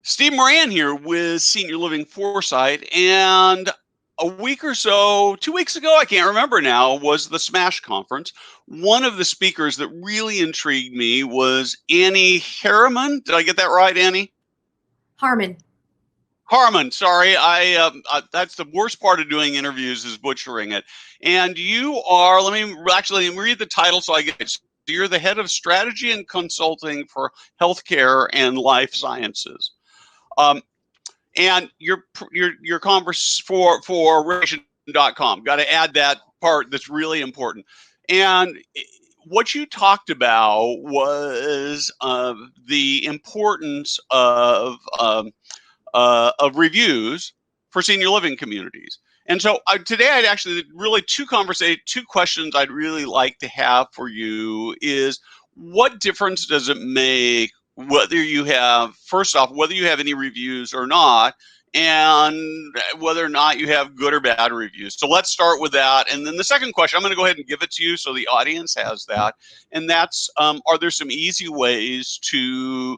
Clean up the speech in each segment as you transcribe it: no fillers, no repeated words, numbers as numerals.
Steve Moran here with Senior Living Foresight. And a week or so, 2 weeks ago, I can't remember now, was the SMASH conference. One of the speakers that really intrigued me was Annie Haarmann. Did I get that right, Annie? Haarmann. Haarmann, sorry. That's the worst part of doing interviews is butchering it. And you are, let me read the title so I get it. So you're the head of strategy and consulting for healthcare and life sciences. And your converse for Reputationcom. Got to add that part that's really important. And what you talked about was the importance of reviews for senior living communities. And so today I'd actually really two questions I'd really like to have for you is what difference does it make whether you have, first off, whether you have any reviews or not, and whether or not you have good or bad reviews. So let's start with that. And then the second question, I'm going to go ahead and give it to you so the audience has that. And that's, are there some easy ways to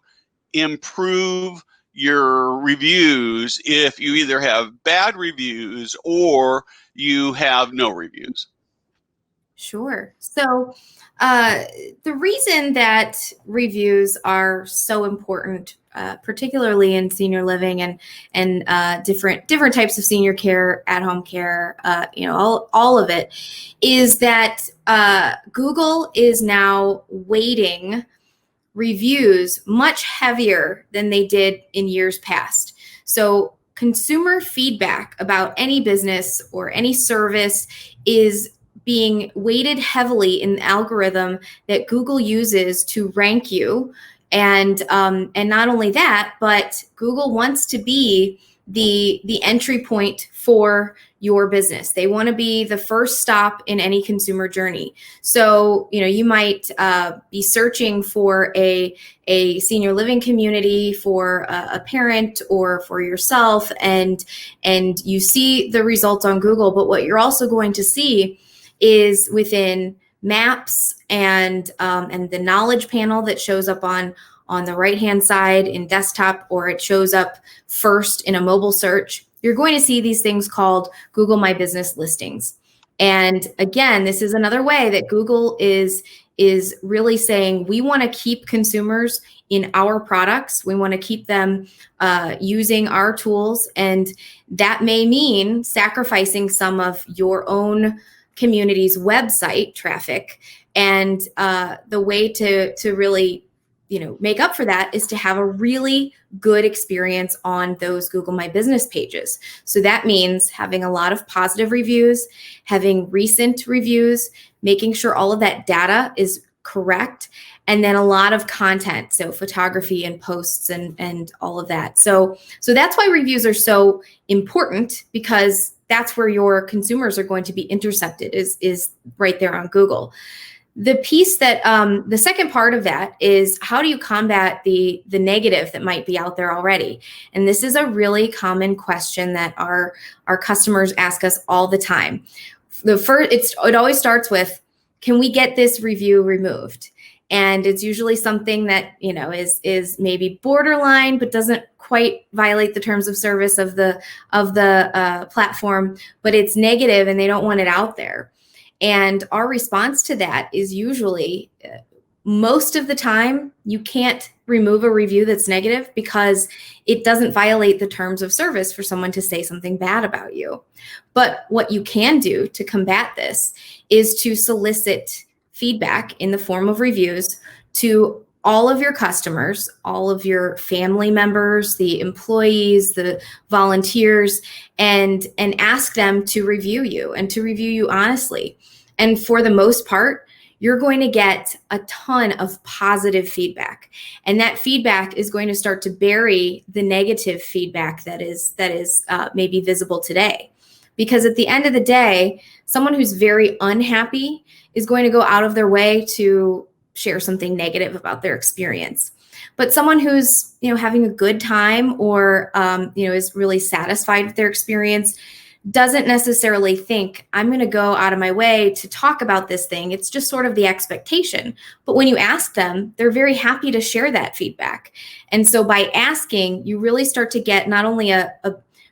improve your reviews if you either have bad reviews or you have no reviews? Sure. So the reason that reviews are so important, particularly in senior living and different types of senior care, at-home care, all of it, is that Google is now weighting reviews much heavier than they did in years past. So consumer feedback about any business or any service is being weighted heavily in the algorithm that Google uses to rank you. And not only that, but Google wants to be the entry point for your business. They want to be the first stop in any consumer journey. So, you might be searching for a senior living community for a parent or for yourself, and you see the results on Google. But what you're also going to see is within maps and the knowledge panel that shows up on the right-hand side in desktop, or it shows up first in a mobile search, you're going to see these things called Google My Business listings. And again, this is another way that Google is really saying, we want to keep consumers in our products. We want to keep them using our tools. And that may mean sacrificing some of your own community's website traffic. And the way to really make up for that is to have a really good experience on those Google My Business pages. So that means having a lot of positive reviews, having recent reviews, making sure all of that data is correct, and then a lot of content, so photography and posts and all of that. So that's why reviews are so important, because that's where your consumers are going to be intercepted, is right there on Google. The piece that the second part of that is, how do you combat the negative that might be out there already? And this is a really common question that our customers ask us all the time. It always starts with, can we get this review removed? And it's usually something that is maybe borderline, but doesn't quite violate the terms of service of the platform, but it's negative and they don't want it out there. And our response to that is usually, most of the time, you can't remove a review that's negative because it doesn't violate the terms of service for someone to say something bad about you. But what you can do to combat this is to solicit feedback in the form of reviews to all of your customers, all of your family members, the employees, the volunteers, and ask them to review you and to review you honestly. And for the most part, you're going to get a ton of positive feedback. And that feedback is going to start to bury the negative feedback that is maybe visible today. Because at the end of the day, someone who's very unhappy is going to go out of their way to share something negative about their experience. But someone who's having a good time or is really satisfied with their experience doesn't necessarily think I'm going to go out of my way to talk about this thing. It's just sort of the expectation. But when you ask them, they're very happy to share that feedback. And so by asking, you really start to get not only a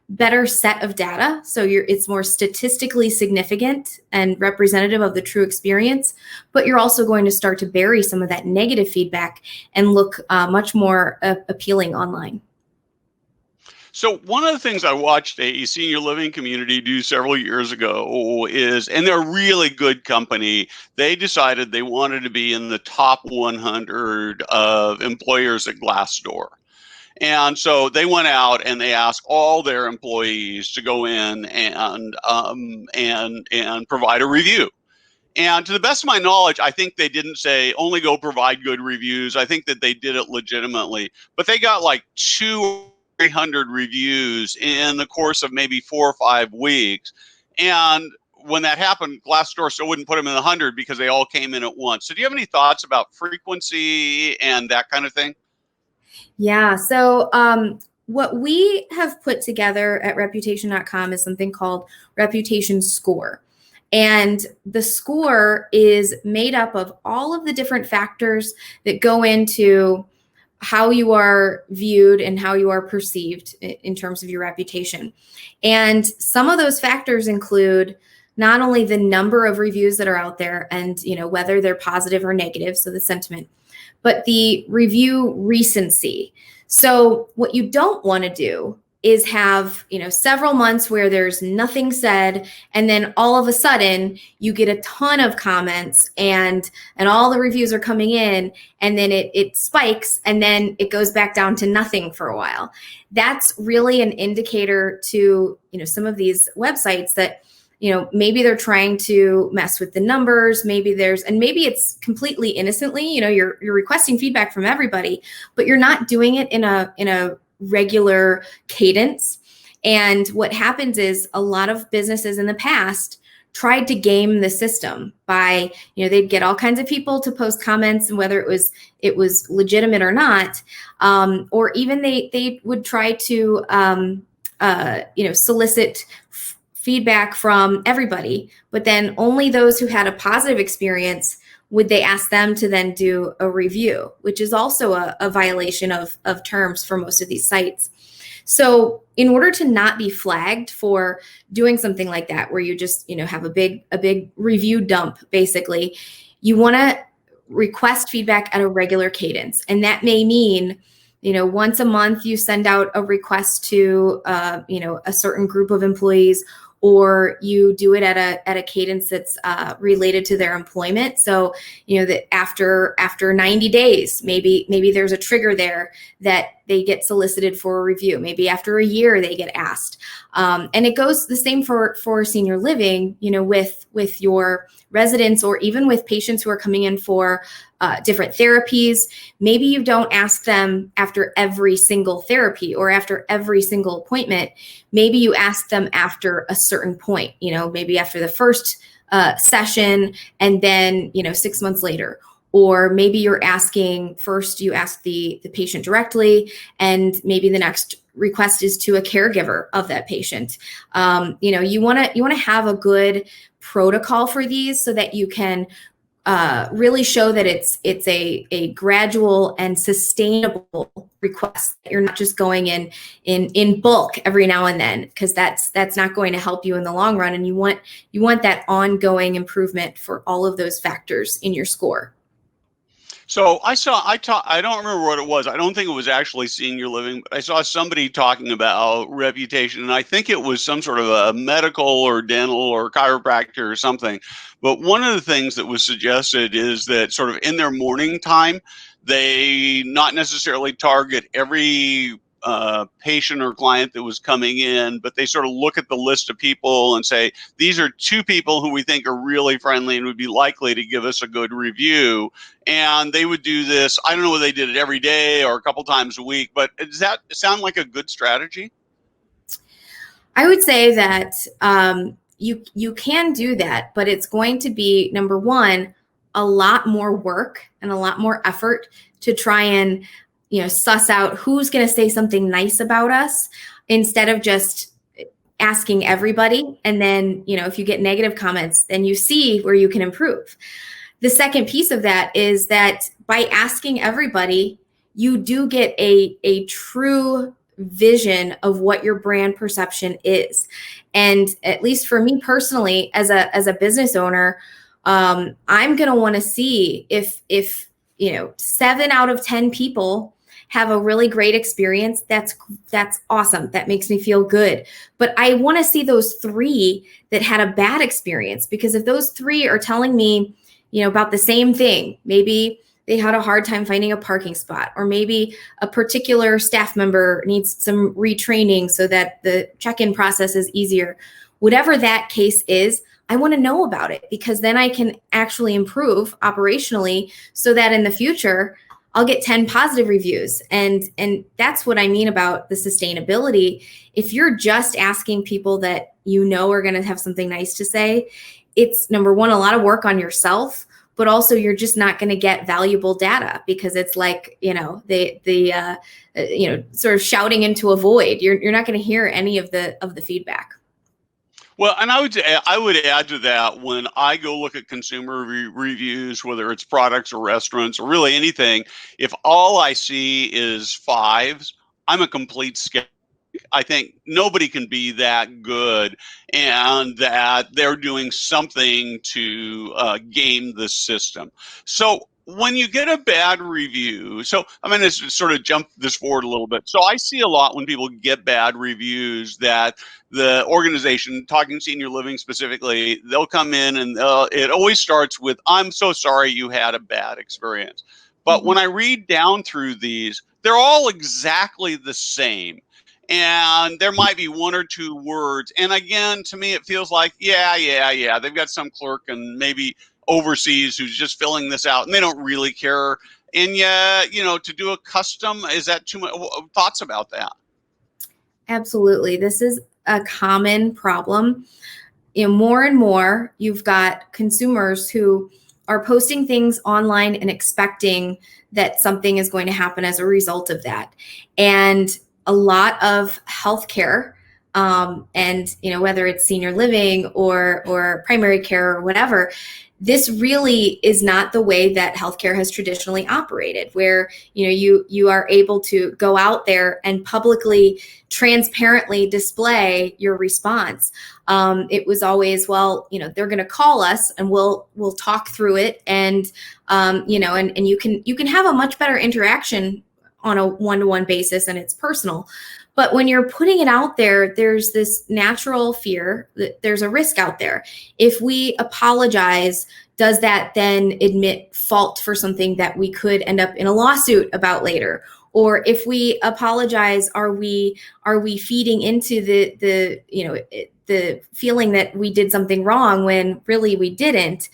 better set of data, so it's more statistically significant and representative of the true experience, but you're also going to start to bury some of that negative feedback and look much more appealing online. So one of the things I watched a senior living community do several years ago is, and they're a really good company, they decided they wanted to be in the top 100 of employers at Glassdoor. And so they went out and they asked all their employees to go in and provide a review. And to the best of my knowledge, I think they didn't say only go provide good reviews. I think that they did it legitimately, but they got like 200 reviews in the course of maybe 4 or 5 weeks. And when that happened, Glassdoor still wouldn't put them in the 100 because they all came in at once. So do you have any thoughts about frequency and that kind of thing? Yeah. So what we have put together at Reputation.com is something called Reputation Score. And the score is made up of all of the different factors that go into how you are viewed and how you are perceived in terms of your reputation. And some of those factors include not only the number of reviews that are out there and, whether they're positive or negative, so the sentiment, but the review recency. So what you don't want to do is have, several months where there's nothing said, and then all of a sudden you get a ton of comments and all the reviews are coming in, and then it spikes, and then it goes back down to nothing for a while. That's really an indicator to, some of these websites that, maybe they're trying to mess with the numbers. Maybe it's completely innocently, you're requesting feedback from everybody, but you're not doing it in a regular cadence. And what happens is a lot of businesses in the past tried to game the system by, they'd get all kinds of people to post comments, and whether it was legitimate or not, or even they would try to, solicit feedback from everybody, but then only those who had a positive experience would they ask them to then do a review, which is also a violation of terms for most of these sites. So in order to not be flagged for doing something like that, where you just, have a big review dump, basically, you want to request feedback at a regular cadence. And that may mean, once a month you send out a request to, a certain group of employees, or you do it at a cadence that's related to their employment. So, that after 90 days, maybe there's a trigger there that they get solicited for a review. Maybe after a year they get asked. And it goes the same for senior living, with your residents, or even with patients who are coming in for different therapies. Maybe you don't ask them after every single therapy or after every single appointment. Maybe you ask them after a certain point, maybe after the first session, and then, 6 months later. Or maybe you're asking first, you ask the patient directly, and maybe the next request is to a caregiver of that patient. You want to have a good protocol for these so that you can really show that it's a gradual and sustainable request. You're not just going in bulk every now and then, because that's not going to help you in the long run. And you want that ongoing improvement for all of those factors in your score. So I don't remember what it was. I don't think it was actually senior living, but I saw somebody talking about reputation, and I think it was some sort of a medical or dental or chiropractor or something. But one of the things that was suggested is that sort of in their morning time, they not necessarily target every patient or client that was coming in, but they sort of look at the list of people and say, these are 2 people who we think are really friendly and would be likely to give us a good review. And they would do this. I don't know whether they did it every day or a couple times a week, but does that sound like a good strategy? I would say that you can do that, but it's going to be, number one, a lot more work and a lot more effort to try and suss out who's going to say something nice about us, instead of just asking everybody. And then, if you get negative comments, then you see where you can improve. The second piece of that is that by asking everybody, you do get a true vision of what your brand perception is. And at least for me personally, as a business owner, I'm going to want to see if 7 out of 10 people have a really great experience. That's awesome. That makes me feel good. But I want to see those 3 that had a bad experience, because if those 3 are telling me, about the same thing, maybe they had a hard time finding a parking spot, or maybe a particular staff member needs some retraining so that the check-in process is easier. Whatever that case is, I want to know about it, because then I can actually improve operationally so that in the future I'll get 10 positive reviews. And that's what I mean about the sustainability. If you're just asking people that are going to have something nice to say, it's, number one, a lot of work on yourself, but also you're just not going to get valuable data, because it's like, sort of shouting into a void. You're not going to hear any of the feedback. Well, and I would add to that, when I go look at consumer reviews, whether it's products or restaurants or really anything, if all I see is 5s, I'm a complete skeptic. I think nobody can be that good, and that they're doing something to game the system. So when you get a bad review, so I'm going to sort of jump this forward a little bit. So I see a lot when people get bad reviews that the organization, talking senior living specifically, they'll come in and it always starts with, "I'm so sorry you had a bad experience." But when I read down through these, they're all exactly the same. And there might be 1 or 2 words. And again, to me, it feels like, yeah. They've got some clerk and maybe overseas who's just filling this out, and they don't really care. And yet, to do a custom, is that too much? Thoughts about that? Absolutely. This is a common problem. More and more, you've got consumers who are posting things online and expecting that something is going to happen as a result of that. And a lot of healthcare, and whether it's senior living or primary care or whatever, this really is not the way that healthcare has traditionally operated, where you are able to go out there and publicly, transparently display your response. It was always, well, they're going to call us and we'll talk through it, and and you can have a much better interaction on a one-to-one basis, and it's personal. But when you're putting it out there, there's this natural fear that there's a risk out there. If we apologize, does that then admit fault for something that we could end up in a lawsuit about later? Or if we apologize, are we feeding into the feeling that we did something wrong when really we didn't?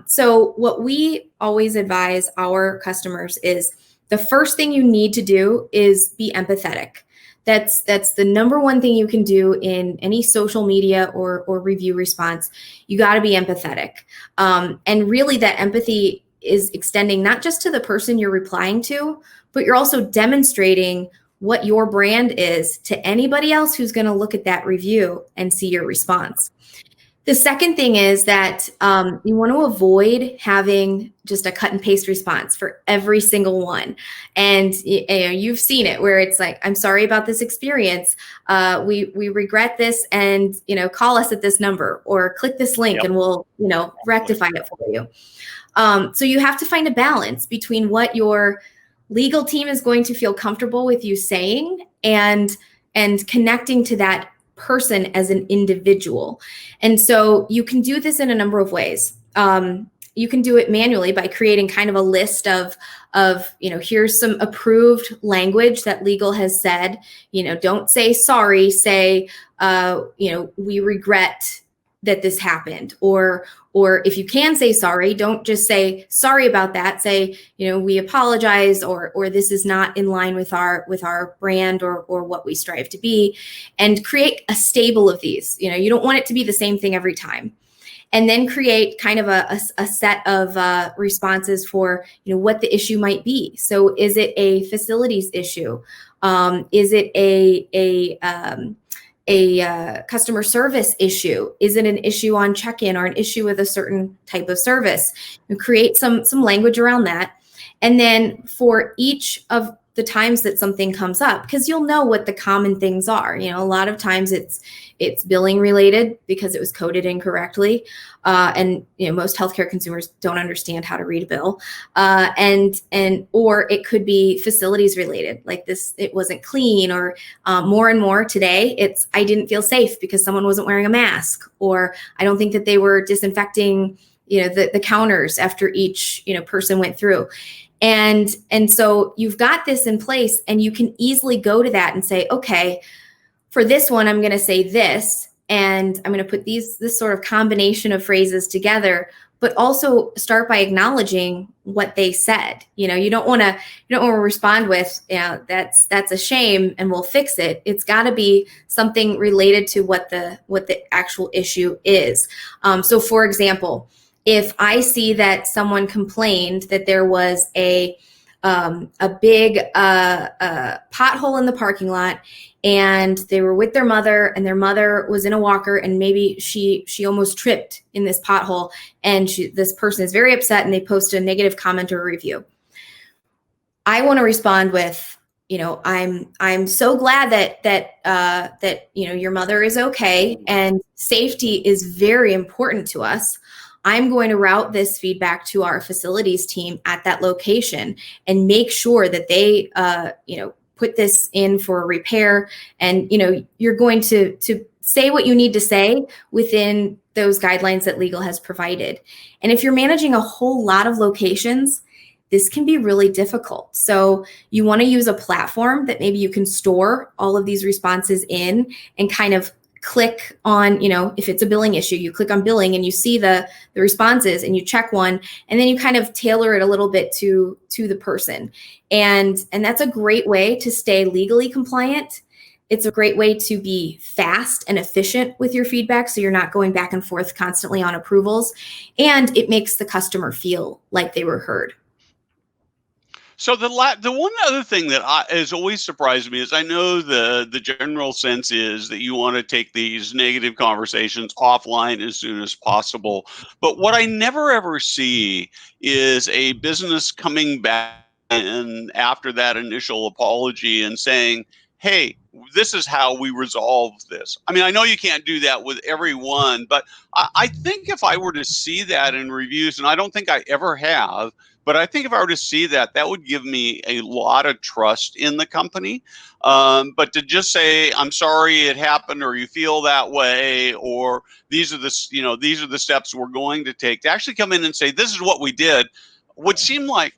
So what we always advise our customers is, the first thing you need to do is be empathetic. That's the number one thing you can do in any social media or review response. You got to be empathetic. And really, that empathy is extending not just to the person you're replying to, but you're also demonstrating what your brand is to anybody else who's going to look at that review and see your response. The second thing is that you want to avoid having just a cut and paste response for every single one. And you've seen it where it's like, "I'm sorry about this experience. We regret this, and call us at this number or click this link, Yep. and we'll rectify it for you." So you have to find a balance between what your legal team is going to feel comfortable with you saying and connecting to that person as an individual. And so you can do this in a number of ways. You can do it manually by creating kind of a list of here's some approved language that legal has said. Don't say sorry, say we regret that this happened. Or if you can say sorry, don't just say sorry about that. Say, we apologize, or this is not in line with our brand or what we strive to be, and create a stable of these. You don't want it to be the same thing every time. And then create kind of a set of responses for what the issue might be. So is it a facilities issue? Is it customer service issue? Is it an issue on check-in or an issue with a certain type of service? You create some language around that. And then for each of the times that something comes up, because you'll know what the common things are. A lot of times it's billing related because it was coded incorrectly. And most healthcare consumers don't understand how to read a bill. Or it could be facilities related, like this, it wasn't clean, or more and more today, it's, I didn't feel safe because someone wasn't wearing a mask, or I don't think that they were disinfecting, the counters after each, person went through. And so you've got this in place, and you can easily go to that and say, okay, for this one, I'm going to say this, and I'm going to put this sort of combination of phrases together, but also start by acknowledging what they said. You don't want to respond with, that's a shame and we'll fix it. It's got to be something related to what the actual issue is. So for example, if I see that someone complained that there was a big pothole in the parking lot, and they were with their mother, and their mother was in a walker, and maybe she almost tripped in this pothole, and this person is very upset, and they post a negative comment or a review. I want to respond with, I'm so glad that your mother is okay, and safety is very important to us. I'm going to route this feedback to our facilities team at that location and make sure that they, put this in for repair. And, you're going to say what you need to say within those guidelines that legal has provided. And if you're managing a whole lot of locations, this can be really difficult. So you want to use a platform that maybe you can store all of these responses in, and kind of click on, if it's a billing issue, you click on billing and you see the responses, and you check one, and then you kind of tailor it a little bit to the person. And that's a great way to stay legally compliant. It's a great way to be fast and efficient with your feedback, so you're not going back and forth constantly on approvals, and it makes the customer feel like they were heard. So the one other thing that has always surprised me is, I know the general sense is that you want to take these negative conversations offline as soon as possible. But what I never ever see is a business coming back and after that initial apology and saying, hey, this is how we resolve this. I mean, I know you can't do that with everyone, but I think if I were to see that in reviews, and I don't think I ever have, but I think if I were to see that, that would give me a lot of trust in the company. But to just say, I'm sorry it happened, or you feel that way, or these are the steps we're going to take, to actually come in and say, this is what we did, would seem like,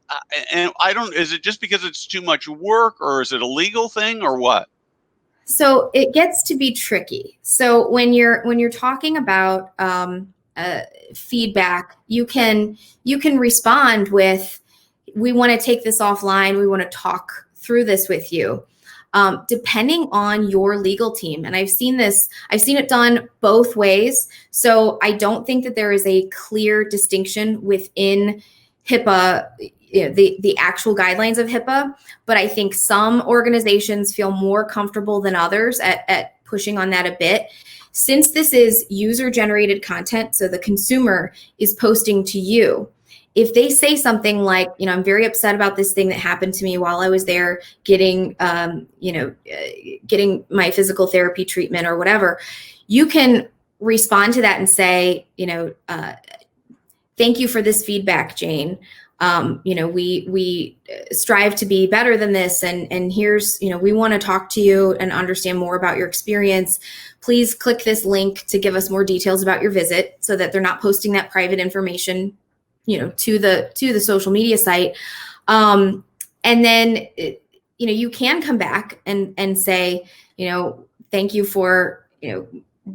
and is it just because it's too much work, or is it a legal thing, or what? So it gets to be tricky. So when you're talking about feedback, you can respond with, we want to take this offline, we want to talk through this with you, depending on your legal team. And I've seen it done both ways. So I don't think that there is a clear distinction within HIPAA, the actual guidelines of HIPAA, but I think some organizations feel more comfortable than others at pushing on that a bit. Since this is user-generated content, so the consumer is posting to you, if they say something like, I'm very upset about this thing that happened to me while I was there getting my physical therapy treatment or whatever, you can respond to that and say, thank you for this feedback, Jane. We strive to be better than this, and here's, we want to talk to you and understand more about your experience. Please click this link to give us more details about your visit, so that they're not posting that private information, to the social media site. And then, you can come back and say, thank you for,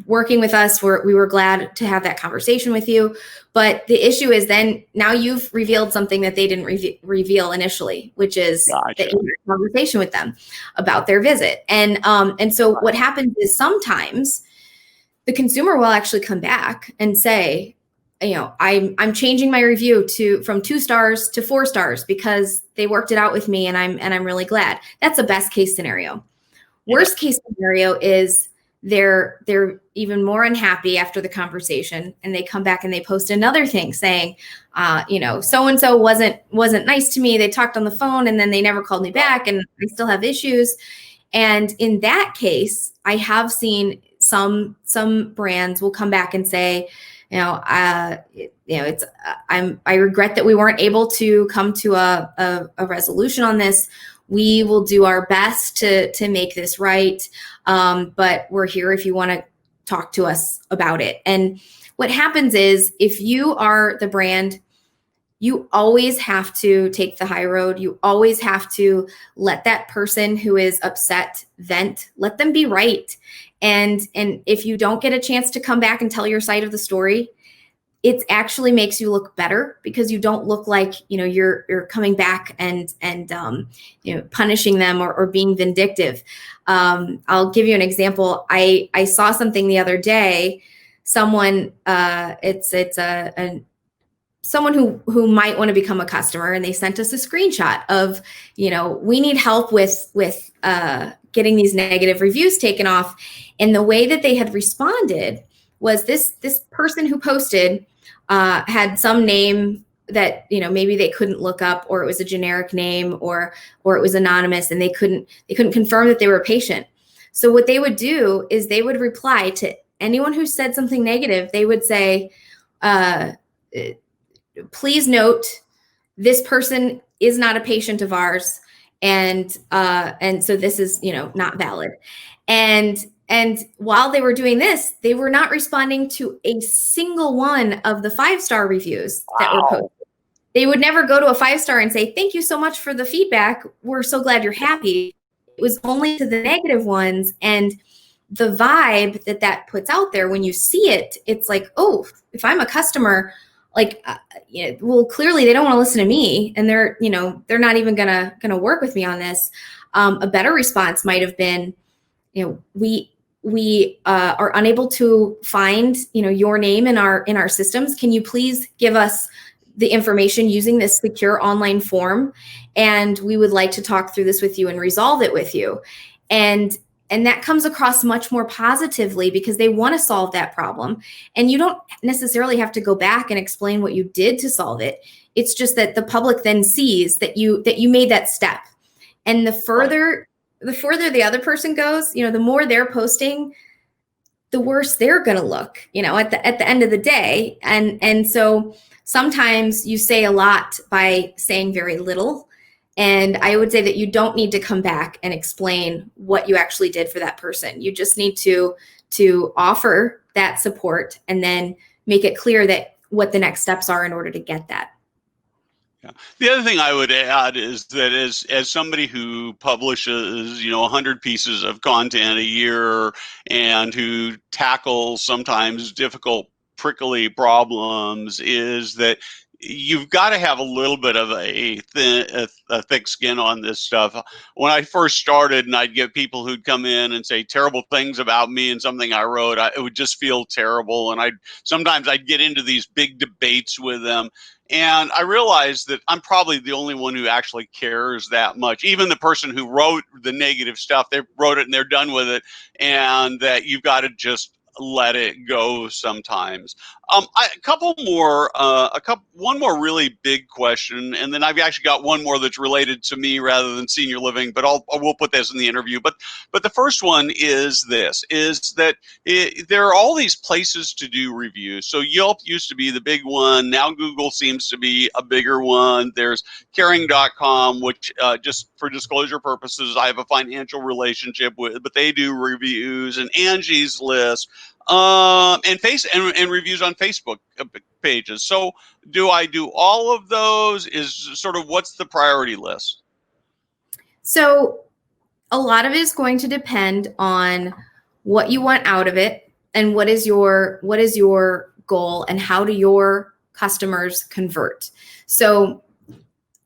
working with us. We were glad to have that conversation with you. But the issue is, then now you've revealed something that they didn't reveal initially, which is Gotcha. that you had a conversation with them about their visit. And so what happens is, sometimes the consumer will actually come back and say, I'm changing my review from 2 stars to 4 stars because they worked it out with me, and I'm really glad. That's a best case scenario. Worst case scenario is they're even more unhappy after the conversation, and they come back and they post another thing saying, so and so wasn't nice to me. They talked on the phone and then they never called me back, and I still have issues. And in that case, I have seen some brands will come back and say, I regret that we weren't able to come to a resolution on this. We will do our best to make this right. But we're here if you want to talk to us about it. And what happens is, if you are the brand, you always have to take the high road. You always have to let that person who is upset vent, let them be right. And if you don't get a chance to come back and tell your side of the story, it actually makes you look better, because you don't look like, you're coming back and punishing them or being vindictive. I'll give you an example. I saw something the other day. Someone, someone who might want to become a customer, and they sent us a screenshot of, we need help with getting these negative reviews taken off. And the way that they had responded was this person who posted had some name that, maybe they couldn't look up, or it was a generic name, or it was anonymous, and they couldn't confirm that they were a patient. So what they would do is they would reply to anyone who said something negative. They would say, please note, this person is not a patient of ours, and so this is not valid. And while they were doing this, they were not responding to a single one of the 5-star reviews that were posted. They would never go to a 5-star and say, thank you so much for the feedback, we're so glad you're happy. It was only to the negative ones. And the vibe that puts out there, when you see it, it's like, oh, if I'm a customer, well, clearly they don't want to listen to me, and they're not even gonna work with me on this. A better response might have been, we are unable to find your name in our systems. Can you please give us the information using this secure online form? And we would like to talk through this with you and resolve it with you. And that comes across much more positively, because they want to solve that problem. And you don't necessarily have to go back and explain what you did to solve it. It's just that the public then sees that you made that step. And the further the other person goes, the more they're posting, the worse they're going to look, at the end of the day. And so sometimes you say a lot by saying very little. And I would say that you don't need to come back and explain what you actually did for that person. You just need to offer that support, and then make it clear that what the next steps are in order to get that. Yeah. The other thing I would add is that as somebody who publishes 100 pieces of content a year, and who tackles sometimes difficult, prickly problems, is that you've got to have a little bit of a thick skin on this stuff. When I first started, and I'd get people who'd come in and say terrible things about me and something I wrote, it would just feel terrible. And sometimes I'd get into these big debates with them. And I realized that I'm probably the only one who actually cares that much. Even the person who wrote the negative stuff, they wrote it and they're done with it. And that you've got to just let it go sometimes. One more really big question, and then I've actually got one more that's related to me rather than senior living, but we'll put this in the interview. But the first one is that there are all these places to do reviews. So Yelp used to be the big one. Now Google seems to be a bigger one. There's caring.com, which just for disclosure purposes, I have a financial relationship with, but they do reviews, and Angie's List. And reviews on Facebook pages. So do I do all of those? Is sort of, what's the priority list? So a lot of it is going to depend on what you want out of it, and what is your goal, and how do your customers convert. So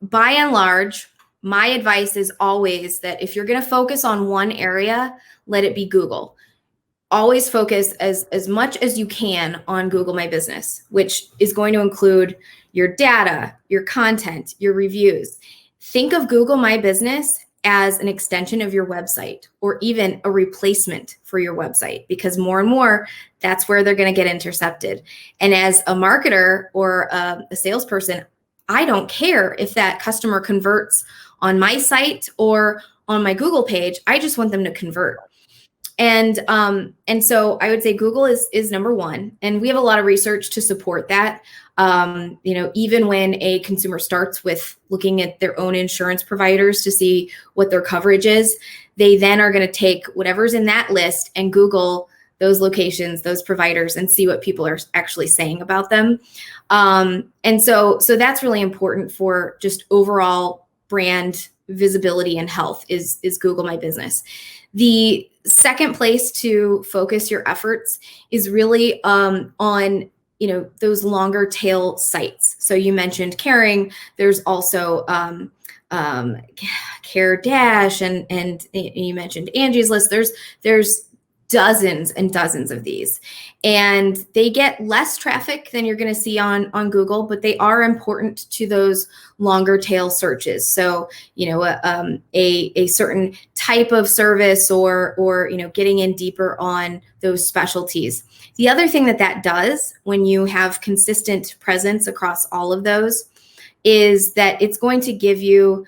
by and large, my advice is always that if you're going to focus on one area, let it be Google. Always focus as much as you can on Google My Business, which is going to include your data, your content, your reviews. Think of Google My Business as an extension of your website or even a replacement for your website, because more and more that's where they're going to get intercepted. And as a marketer or a salesperson, I don't care if that customer converts on my site or on my Google page. I just want them to convert. And so I would say Google is number one, and we have a lot of research to support that. Even when a consumer starts with looking at their own insurance providers to see what their coverage is, they then are going to take whatever's in that list and Google those locations, those providers, and see what people are actually saying about them. And so that's really important for just overall brand visibility and health is Google My Business. The second place to focus your efforts is really on those longer tail sites. So you mentioned Caring. There's also Care Dash, and you mentioned Angie's List. There's dozens and dozens of these, and they get less traffic than you're going to see on Google, but they are important to those longer tail searches. So a certain type of service or getting in deeper on those specialties. The other thing that does when you have consistent presence across all of those is that it's going to give you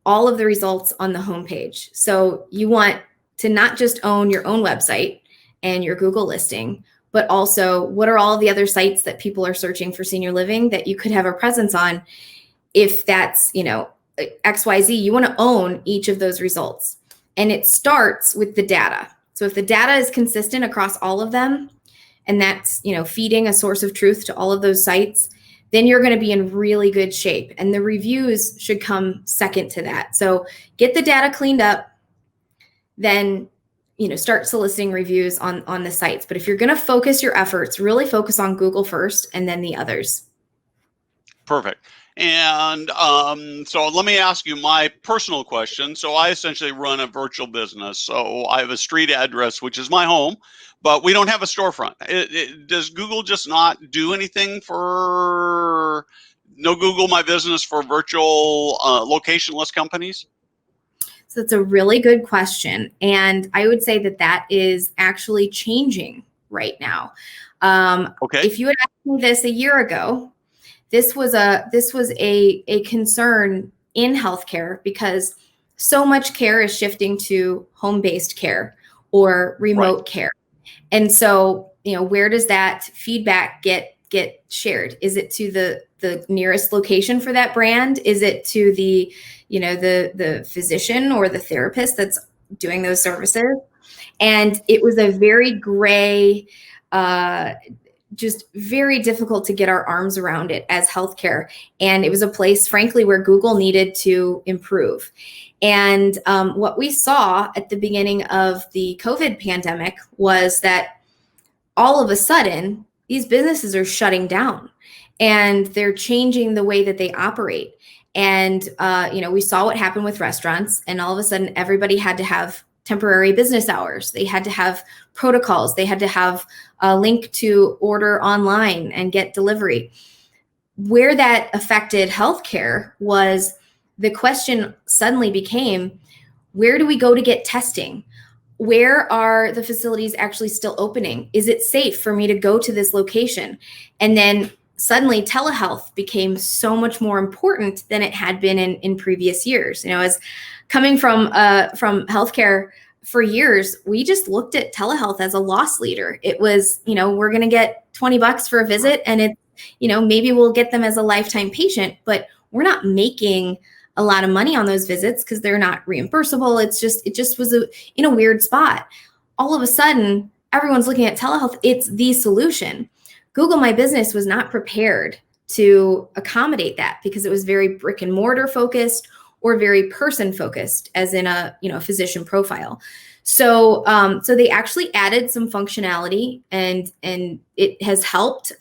all of the results on the homepage. So you want to not just own your own website and your Google listing, but also what are all the other sites that people are searching for senior living that you could have a presence on. If that's, XYZ, you want to own each of those results. And it starts with the data. So if the data is consistent across all of them, and that's, feeding a source of truth to all of those sites, then you're going to be in really good shape. And the reviews should come second to that. So get the data cleaned up, then start soliciting reviews on the sites. But if you're going to focus your efforts, really focus on Google first and then the others. Perfect. And so let me ask you my personal question. So I essentially run a virtual business. So I have a street address, which is my home, but we don't have a storefront. Does Google just not do anything for Google My Business for virtual locationless companies? So it's a really good question. And I would say that is actually changing right now. Okay. If you had asked me this a year ago, this was a concern in healthcare because so much care is shifting to home-based care or remote care. And so, where does that feedback get shared? Is it to the nearest location for that brand? Is it to the physician or the therapist that's doing those services? And it was a very gray, just very difficult to get our arms around it as healthcare. And it was a place, frankly, where Google needed to improve. And what we saw at the beginning of the COVID pandemic was that all of a sudden, these businesses are shutting down and they're changing the way that they operate. And, we saw what happened with restaurants, and all of a sudden everybody had to have temporary business hours. They had to have protocols. They had to have a link to order online and get delivery. Where that affected healthcare was the question suddenly became, where do we go to get testing? Where are the facilities actually still opening? Is it safe for me to go to this location? And then suddenly telehealth became so much more important than it had been in previous years. As coming from healthcare for years, we just looked at telehealth as a loss leader. It was, we're going to get $20 for a visit, and it, maybe we'll get them as a lifetime patient, but we're not making a lot of money on those visits because they're not reimbursable. It just was in a weird spot. All of a sudden, everyone's looking at telehealth. It's the solution. Google My Business was not prepared to accommodate that because it was very brick and mortar focused or very person focused, as in a physician profile. So they actually added some functionality, and it has helped.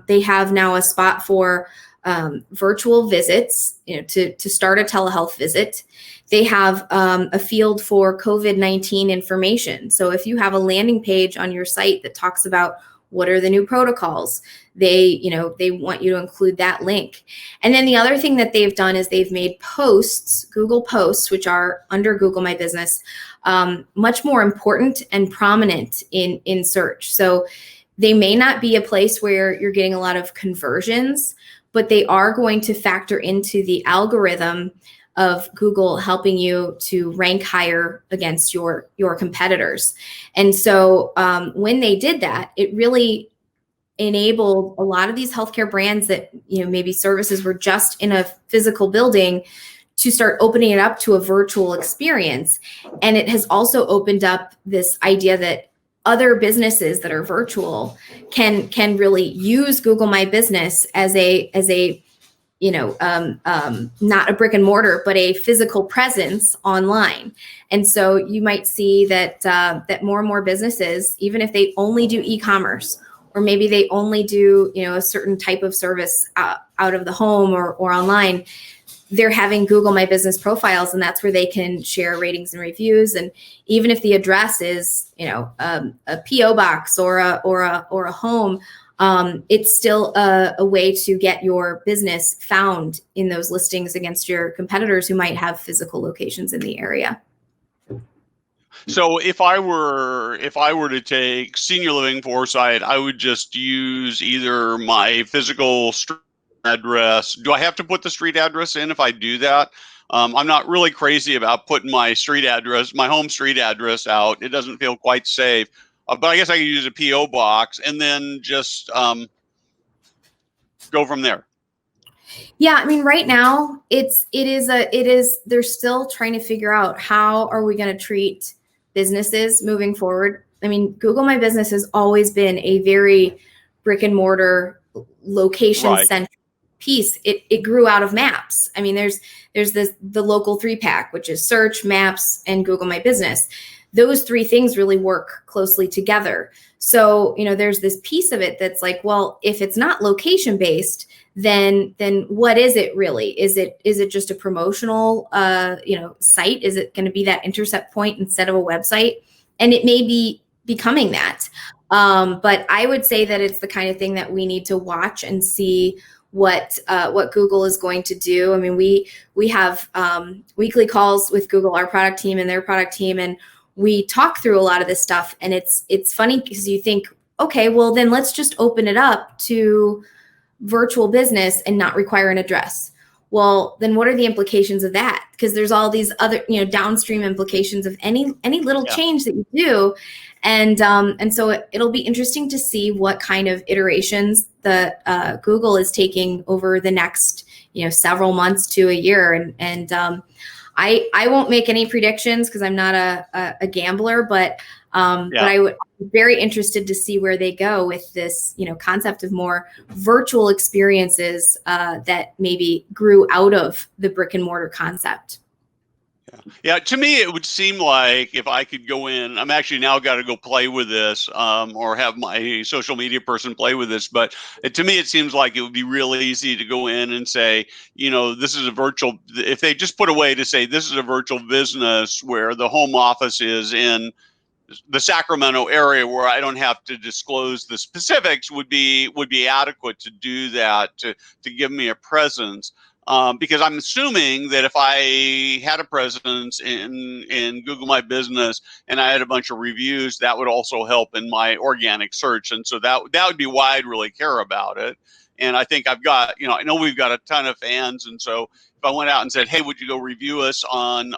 They have now a spot for virtual visits, to start a telehealth visit. They have a field for COVID-19 information. So if you have a landing page on your site that talks about What are the new protocols? They want you to include that link. And then the other thing that they've done is they've made posts, Google Posts, which are under Google My Business, much more important and prominent in search. So they may not be a place where you're getting a lot of conversions, but they are going to factor into the algorithm of Google helping you to rank higher against your competitors. And so when they did that, it really enabled a lot of these healthcare brands that, maybe services were just in a physical building to start opening it up to a virtual experience. And it has also opened up this idea that other businesses that are virtual can really use Google My Business as a not a brick and mortar, but a physical presence online. And so you might see that that more and more businesses, even if they only do e-commerce, or maybe they only do a certain type of service out of the home or online, they're having Google My Business profiles, and that's where they can share ratings and reviews. And even if the address is a PO box or a home, it's still a way to get your business found in those listings against your competitors who might have physical locations in the area. So if I were to take Senior Living Foresight, I would just use either my physical street address. Do I have to put the street address in if I do that? I'm not really crazy about putting my home street address out. It doesn't feel quite safe. But I guess I could use a PO box and then just go from there. Yeah, I mean, right now they're still trying to figure out how are we going to treat businesses moving forward. I mean, Google My Business has always been a very brick and mortar location centric piece. It grew out of maps. I mean, there's the local 3-pack, which is search, maps, and Google My Business. Those three things really work closely together. So, there's this piece of it that's like, well, if it's not location based, then what is it really? Is it just a promotional site? Is it going to be that intercept point instead of a website? And it may be becoming that. But I would say that it's the kind of thing that we need to watch and see what Google is going to do. I mean, we have weekly calls with Google, our product team and their product team, and we talk through a lot of this stuff. And it's funny because you think, okay, well then let's just open it up to virtual business and not require an address. Well, then what are the implications of that? Because there's all these other, downstream implications of any little change that you do. And so it'll be interesting to see what kind of iterations that Google is taking over the next, several months to a year. And I won't make any predictions because I'm not a gambler, but I would be very interested to see where they go with this, concept of more virtual experiences that maybe grew out of the brick and mortar concept. Yeah, to me, it would seem like if I could go in, I'm actually now got to go play with this or have my social media person play with this. But to me, it seems like it would be really easy to go in and say, this is a virtual, if they just put a way to say this is a virtual business where the home office is in the Sacramento area where I don't have to disclose the specifics would be adequate to do that, to give me a presence. Because I'm assuming that if I had a presence in Google My Business and I had a bunch of reviews, that would also help in my organic search. And so that would be why I'd really care about it. And I think I've got, I know we've got a ton of fans. And so if I went out and said, hey, would you go review us on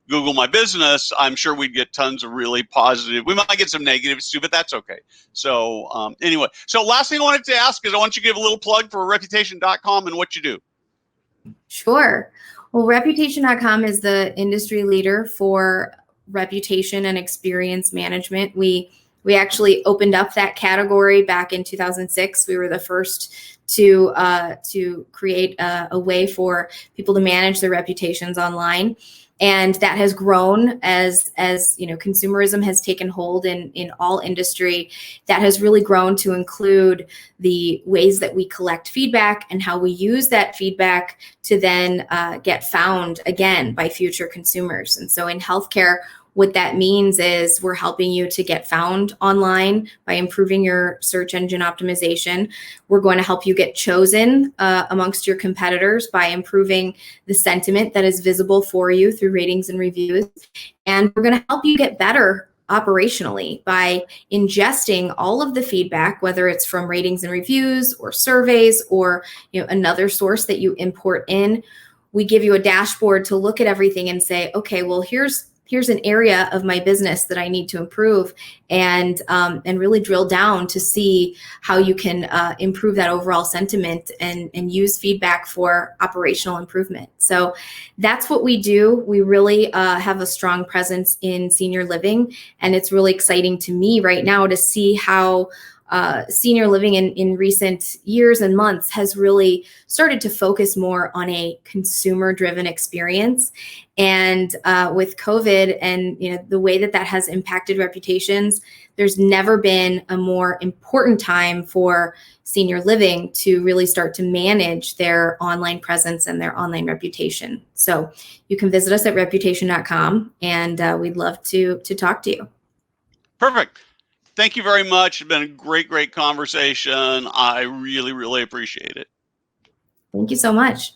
Google My Business, I'm sure we'd get tons of really positive. We might get some negatives too, but that's okay. So anyway, so last thing I wanted to ask is I want you to give a little plug for Reputation.com and what you do. Sure. Well, Reputation.com is the industry leader for reputation and experience management. We actually opened up that category back in 2006. We were the first to create a way for people to manage their reputations online. And that has grown as consumerism has taken hold in all industry. That has really grown to include the ways that we collect feedback and how we use that feedback to then get found again by future consumers. And so in healthcare, What that means is we're helping you to get found online by improving your search engine optimization. We're going to help you get chosen amongst your competitors by improving the sentiment that is visible for you through ratings and reviews. And we're going to help you get better operationally by ingesting all of the feedback, whether it's from ratings and reviews or surveys or another source that you import in. We give you a dashboard to look at everything and say, okay, well, here's an area of my business that I need to improve, and really drill down to see how you can improve that overall sentiment and use feedback for operational improvement. So that's what we do. We really have a strong presence in senior living, and it's really exciting to me right now to see how senior living in recent years and months has really started to focus more on a consumer-driven experience. And with COVID and the way that has impacted reputations, there's never been a more important time for senior living to really start to manage their online presence and their online reputation. So you can visit us at Reputation.com, and we'd love to talk to you. Perfect. Thank you very much. It's been a great conversation. I really appreciate it. Thank you so much.